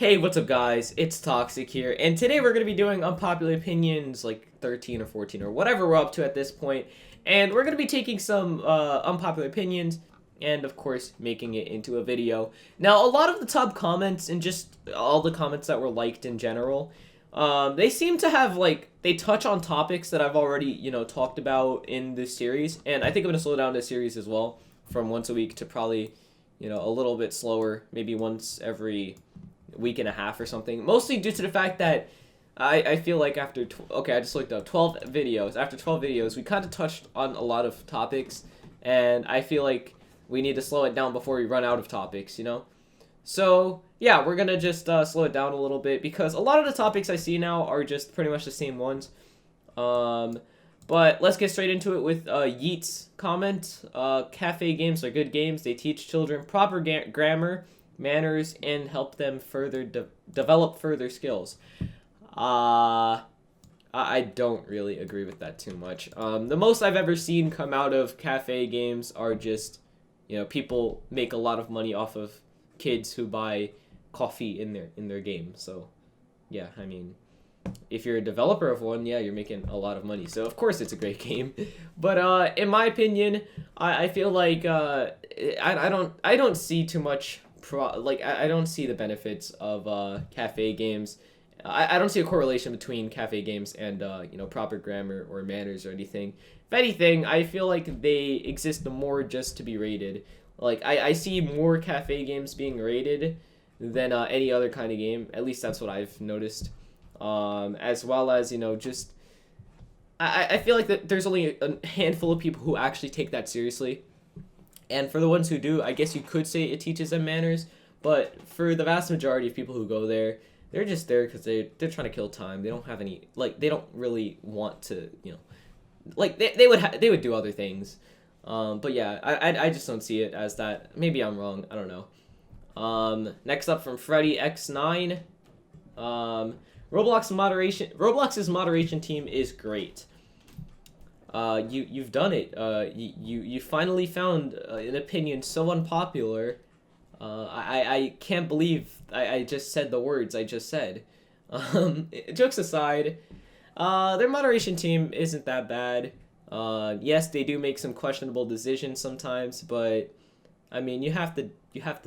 Hey, what's up guys? It's Toxic here, and today we're going to be doing unpopular opinions, like 13 or 14 or whatever we're up to at this point, and we're going to be taking some unpopular opinions and of course making it into a video. Now, a lot of the top comments and just all the comments that were liked in general, they seem to have they touch on topics that I've already, talked about in this series, and I think I'm going to slow down this series as well from once a week to probably, a little bit slower, maybe once every week and a half or something, mostly due to the fact that I feel like after I just looked up 12 videos. After 12 videos, we kind of touched on a lot of topics, and I feel like we need to slow it down before we run out of topics, So yeah, we're gonna just slow it down a little bit because a lot of the topics I see now are just pretty much the same ones. But let's get straight into it with Yeet's comment. Cafe games are good games. They teach children proper grammar, manners, and help them further develop further skills. I don't really agree with that too much. The most I've ever seen come out of cafe games are just, people make a lot of money off of kids who buy coffee in their game. So, yeah, I mean, if you're a developer of one, yeah, you're making a lot of money. So of course it's a great game. But in my opinion, I feel like I don't see too much. I don't see the benefits of cafe games. I don't see a correlation between cafe games and proper grammar or manners or anything. If anything, I feel like they exist more just to be rated. Like I see more cafe games being rated than any other kind of game. At least that's what I've noticed. As well as just I feel like that there's only a handful of people who actually take that seriously. And for the ones who do, I guess you could say it teaches them manners. But for the vast majority of people who go there, they're just there because they're trying to kill time. They don't have any, they don't really want to, they would do other things. But yeah, I just don't see it as that. Maybe I'm wrong. I don't know. Next up from Freddy X9. Roblox's moderation team is great. You've done it. You finally found an opinion so unpopular. I can't believe I just said the words I just said. Jokes aside, their moderation team isn't that bad. Yes, they do make some questionable decisions sometimes, but I mean, you have to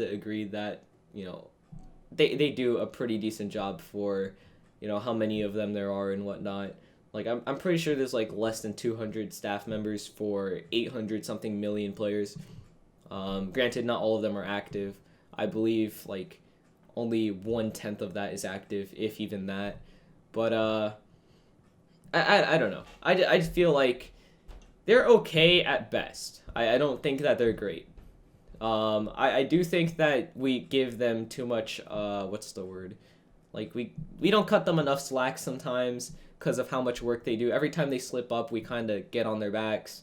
agree that they do a pretty decent job for how many of them there are and whatnot. Like, I'm pretty sure there's, less than 200 staff members for 800 something million players. Granted, not all of them are active. I believe, only 1/10 of that is active, if even that. But, I don't know. I just feel like they're okay at best. I don't think that they're great. I do think that we give them too much, what's the word? We don't cut them enough slack sometimes because of how much work they do. Every time they slip up, we kind of get on their backs.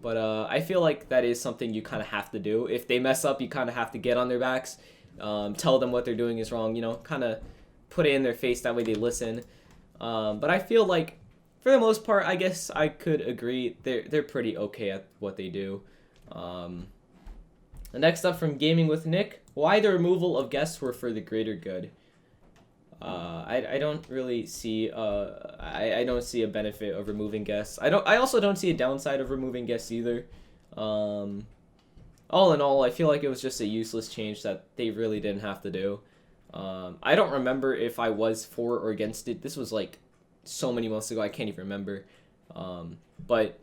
But I feel like that is something you kind of have to do. If they mess up, you kind of have to get on their backs, tell them what they're doing is wrong, kind of put it in their face. That way they listen. But I feel like, for the most part, I guess I could agree they're pretty okay at what they do. Next up from Gaming with Nick, why the removal of guests were for the greater good. I don't really see I don't see a benefit of removing guests. I also don't see a downside of removing guests either. All in all, I feel like it was just a useless change that they really didn't have to do. I don't remember if I was for or against it. This was so many months ago, I can't even remember. But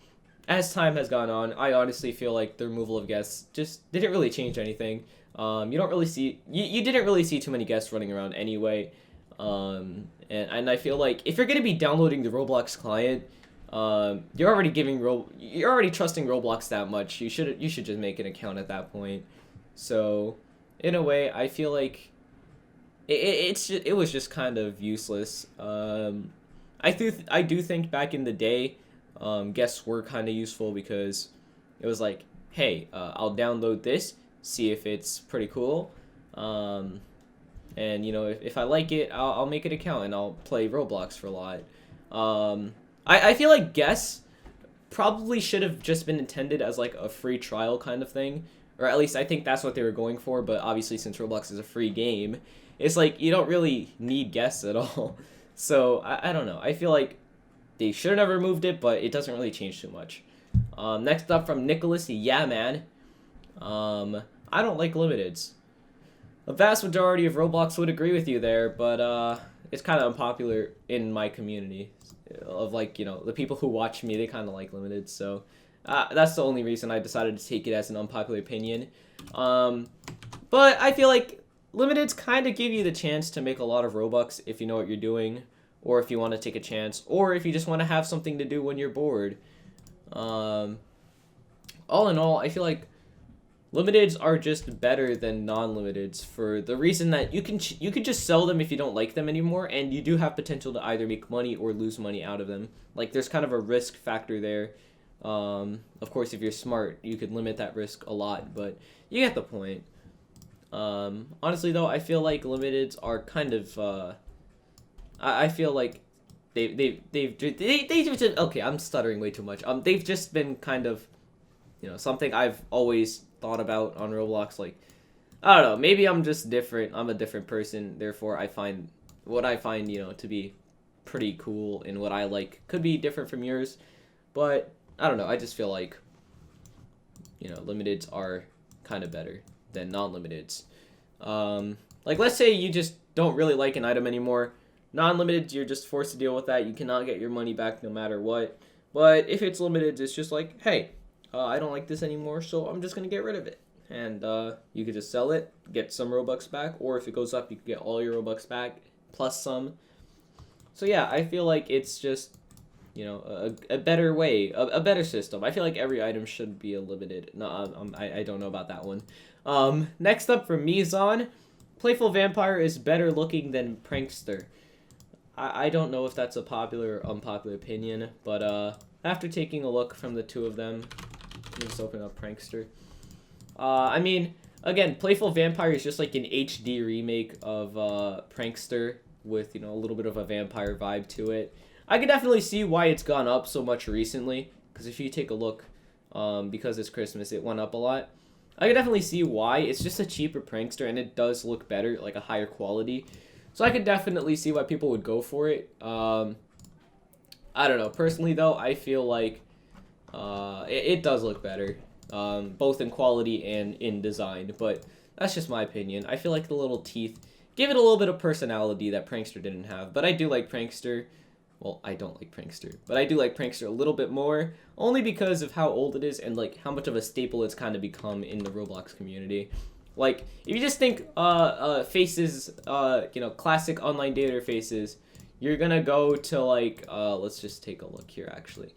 as time has gone on, I honestly feel like the removal of guests just didn't really change anything. You don't really see you didn't really see too many guests running around anyway. And I feel like if you're gonna be downloading the Roblox client, you're already trusting Roblox that much. You should just make an account at that point. So, in a way, I feel like it was just kind of useless. I do think back in the day, guests were kind of useful because it was like, hey, I'll download this, see if it's pretty cool. And if I like it, I'll make an account and I'll play Roblox for a lot. I feel like guests probably should have just been intended as a free trial kind of thing, or at least I think that's what they were going for. But obviously, since Roblox is a free game, It's like you don't really need guests at all. So I don't know. I feel like they should have never removed it, but it doesn't really change too much. Next up from Nicholas, yeah man. I don't like limiteds. A vast majority of Roblox would agree with you there, but it's kind of unpopular in my community. Of like, you know, the people who watch me, they kind of like limited, so that's the only reason I decided to take it as an unpopular opinion. But I feel like limiteds kind of give you the chance to make a lot of Robux if you know what you're doing, or if you want to take a chance, or if you just want to have something to do when you're bored. All in all, I feel like limiteds are just better than non-limiteds for the reason that you can just sell them if you don't like them anymore, and you do have potential to either make money or lose money out of them. Like, there's kind of a risk factor there. Of course, if you're smart, you could limit that risk a lot, but you get the point. Honestly though, I feel like limiteds are kind of I feel like they've just, okay, I'm stuttering way too much. They've just been kind of, you know, something I've always thought about on Roblox. Like, I don't know, maybe I'm just different. I'm a different person, therefore I find what I find, you know, to be pretty cool and what I like could be different from yours. But I don't know, I just feel like, you know, limiteds are kind of better than non-limiteds. Like, let's say you just don't really like an item anymore. Non-limited, you're just forced to deal with that. You cannot get your money back no matter what. But if it's limited, it's just like, hey, I don't like this anymore, so I'm just going to get rid of it. And you could just sell it, get some Robux back, or if it goes up, you can get all your Robux back, plus some. So yeah, I feel like it's just, you know, a better way, a better system. I feel like every item should be a limited. No, I don't know about that one. Next up from Mizan, Playful Vampire is better looking than Prankster. I don't know if that's a popular or unpopular opinion, but after taking a look from the two of them, let me just open up Prankster. I mean, again, Playful Vampire is just like an HD remake of Prankster with, you know, a little bit of a vampire vibe to it. I could definitely see why it's gone up so much recently, because if you take a look, because it's Christmas, it went up a lot. I could definitely see why. It's just a cheaper Prankster, and it does look better, like a higher quality. So I could definitely see why people would go for it. I don't know. Personally, though, I feel like it does look better, both in quality and in design. But that's just my opinion. I feel like the little teeth give it a little bit of personality that Prankster didn't have. But I do like Prankster. Well, I don't like Prankster, but I do like Prankster a little bit more, only because of how old it is and like how much of a staple it's kind of become in the Roblox community. Like, if you just think faces, you know, classic online dater faces, you're gonna go to like let's just take a look here actually.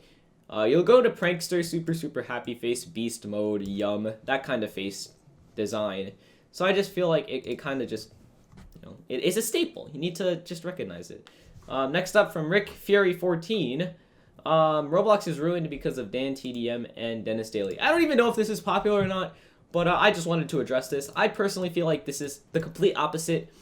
You'll go to Prankster, super happy face, beast mode, yum, that kind of face design. So I just feel like it kind of just, you know, it's a staple. You need to just recognize it. Next up from Rick Fury 14, Roblox is ruined because of DanTDM and Denis Daily. I don't even know if this is popular or not, but I just wanted to address this. I personally feel like this is the complete opposite.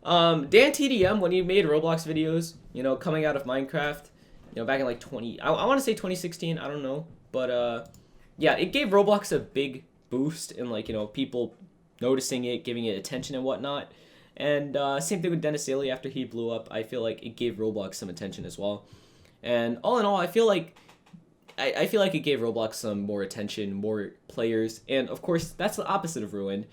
DanTDM, when he made Roblox videos, you know, coming out of Minecraft, you know, back in like I want to say 2016, I don't know, but yeah, it gave Roblox a big boost in, like, you know, people noticing it, giving it attention and whatnot. And same thing with Denis Daily. After he blew up, I feel like it gave Roblox some attention as well. And all in all, I feel like it gave Roblox some more attention, more players, and of course that's the opposite of ruined,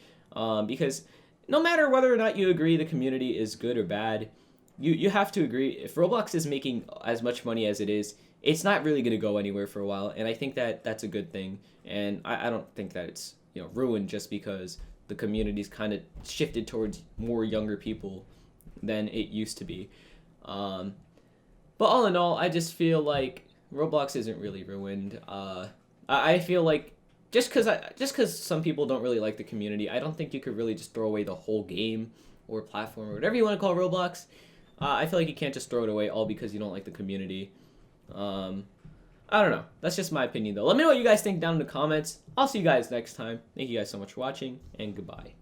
because no matter whether or not you agree the community is good or bad, you have to agree if Roblox is making as much money as it is, it's not really going to go anywhere for a while, and I think that that's a good thing. And I don't think that it's, you know, ruined just because the community's kind of shifted towards more younger people than it used to be. But all in all, I just feel like Roblox isn't really ruined. I feel like just because some people don't really like the community, I don't think you could really just throw away the whole game or platform or whatever you want to call Roblox. I feel like you can't just throw it away all because you don't like the community. I don't know. That's just my opinion, though. Let me know what you guys think down in the comments. I'll see you guys next time. Thank you guys so much for watching, and goodbye.